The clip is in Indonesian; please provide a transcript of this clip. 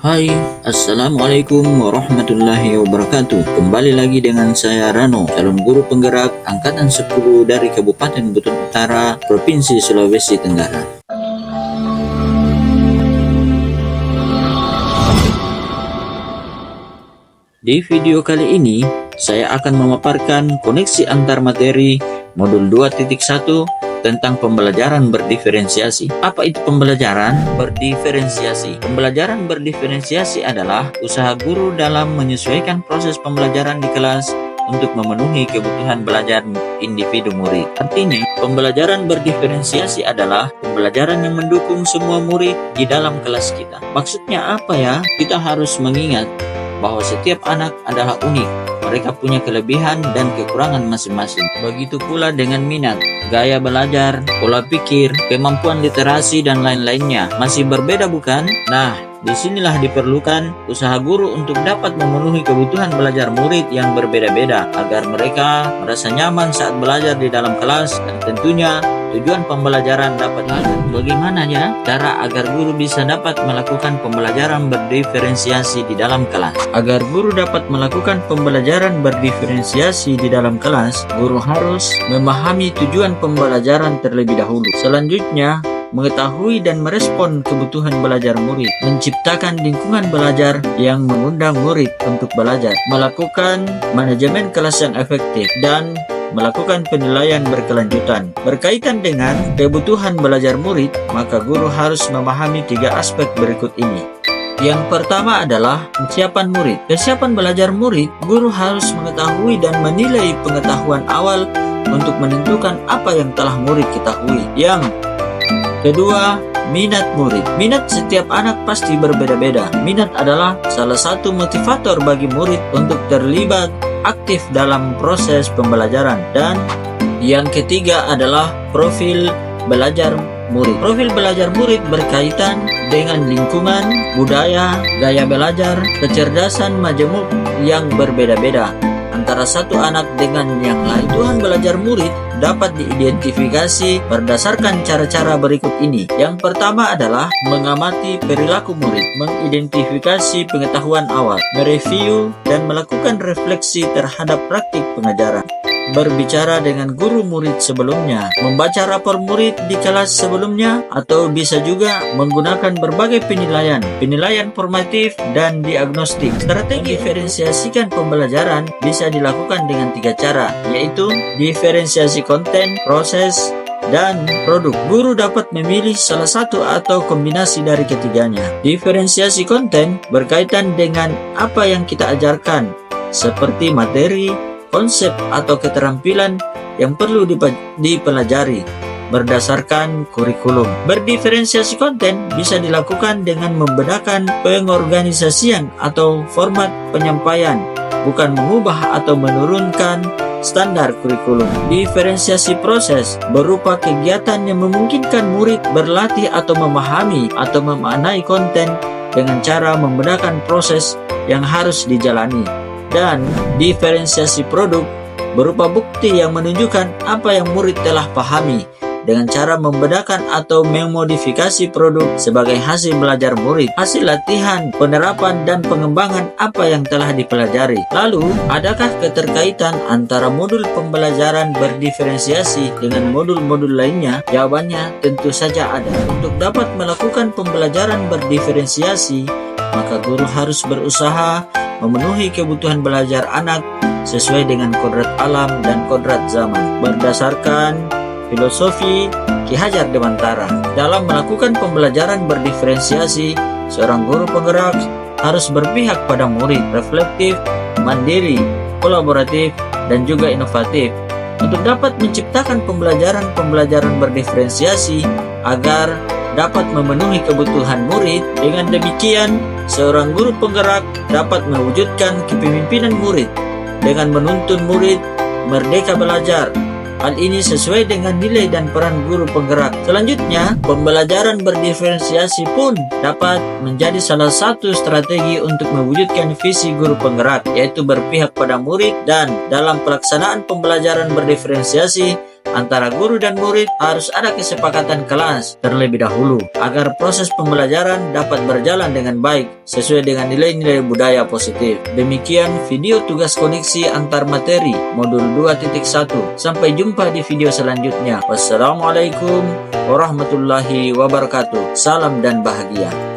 Hai, Assalamualaikum warahmatullahi wabarakatuh. Kembali lagi dengan saya Rano, calon guru penggerak Angkatan 10 dari Kabupaten Buton Utara, Provinsi Sulawesi Tenggara. Di video kali ini, saya akan memaparkan koneksi antar materi modul 2.1 tentang pembelajaran berdiferensiasi. Apa itu pembelajaran berdiferensiasi? Pembelajaran berdiferensiasi adalah usaha guru dalam menyesuaikan proses pembelajaran di kelas untuk memenuhi kebutuhan belajar individu murid. Artinya, pembelajaran berdiferensiasi adalah pembelajaran yang mendukung semua murid di dalam kelas kita. Maksudnya apa ya? Kita harus mengingat bahwa setiap anak adalah unik. Mereka punya kelebihan dan kekurangan masing-masing. Begitu pula dengan minat, gaya belajar, pola pikir, kemampuan literasi, dan lain-lainnya. Masih berbeda bukan? Nah, disinilah diperlukan usaha guru untuk dapat memenuhi kebutuhan belajar murid yang berbeda-beda agar mereka merasa nyaman saat belajar di dalam kelas dan tentunya tujuan pembelajaran dapat dicapai. Bagaimana ya cara agar guru bisa dapat melakukan pembelajaran berdiferensiasi di dalam kelas? Agar guru dapat melakukan pembelajaran berdiferensiasi di dalam kelas, guru harus memahami tujuan pembelajaran terlebih dahulu. Selanjutnya, mengetahui dan merespon kebutuhan belajar murid, menciptakan lingkungan belajar yang mengundang murid untuk belajar, melakukan manajemen kelas yang efektif, dan melakukan penilaian berkelanjutan. Berkaitan dengan kebutuhan belajar murid, maka guru harus memahami 3 aspek berikut ini. Yang pertama adalah kesiapan murid. Kesiapan belajar murid, guru harus mengetahui dan menilai pengetahuan awal untuk menentukan apa yang telah murid ketahui. Yang kedua, minat murid. Minat setiap anak pasti berbeda-beda. Minat adalah salah satu motivator bagi murid untuk terlibat aktif dalam proses pembelajaran. Dan yang ketiga adalah profil belajar murid. Profil belajar murid berkaitan dengan lingkungan, budaya, gaya belajar, kecerdasan majemuk yang berbeda-beda antara satu anak dengan yang lain. Kebutuhan belajar murid dapat diidentifikasi berdasarkan cara-cara berikut ini. Yang pertama adalah mengamati perilaku murid, mengidentifikasi pengetahuan awal, mereview dan melakukan refleksi terhadap praktik pengajaran, berbicara dengan guru murid sebelumnya, membaca rapor murid di kelas sebelumnya, atau bisa juga menggunakan berbagai penilaian formatif dan diagnostik. Strategi diferensiasikan pembelajaran bisa dilakukan dengan 3 cara, yaitu diferensiasi konten, proses, dan produk. Guru dapat memilih salah satu atau kombinasi dari ketiganya. Diferensiasi konten berkaitan dengan apa yang kita ajarkan, seperti materi, konsep atau keterampilan yang perlu dipelajari berdasarkan kurikulum. Berdiferensiasi konten bisa dilakukan dengan membedakan pengorganisasian atau format penyampaian, bukan mengubah atau menurunkan standar kurikulum. Diferensiasi proses berupa kegiatan yang memungkinkan murid berlatih atau memahami atau memaknai konten dengan cara membedakan proses yang harus dijalani. Dan diferensiasi produk berupa bukti yang menunjukkan apa yang murid telah pahami dengan cara membedakan atau memodifikasi produk sebagai hasil belajar murid, hasil latihan, penerapan, dan pengembangan apa yang telah dipelajari. Lalu, adakah keterkaitan antara modul pembelajaran berdiferensiasi dengan modul-modul lainnya? Jawabannya tentu saja ada. Untuk dapat melakukan pembelajaran berdiferensiasi, maka guru harus berusaha memenuhi kebutuhan belajar anak sesuai dengan kodrat alam dan kodrat zaman berdasarkan filosofi Ki Hajar Dewantara. Dalam melakukan pembelajaran berdiferensiasi, seorang guru penggerak harus berpihak pada murid, reflektif, mandiri, kolaboratif, dan juga inovatif untuk dapat menciptakan pembelajaran berdiferensiasi agar dapat memenuhi kebutuhan murid. Dengan demikian, seorang guru penggerak dapat mewujudkan kepemimpinan murid dengan menuntun murid merdeka belajar. Hal ini sesuai dengan nilai dan peran guru penggerak. Selanjutnya, pembelajaran berdiferensiasi pun dapat menjadi salah satu strategi untuk mewujudkan visi guru penggerak, yaitu berpihak pada murid. Dan dalam pelaksanaan pembelajaran berdiferensiasi, antara guru dan murid harus ada kesepakatan kelas terlebih dahulu agar proses pembelajaran dapat berjalan dengan baik sesuai dengan nilai-nilai budaya positif. Demikian video tugas koneksi antar materi modul 2.1. Sampai jumpa di video selanjutnya. Wassalamualaikum warahmatullahi wabarakatuh. Salam dan bahagia.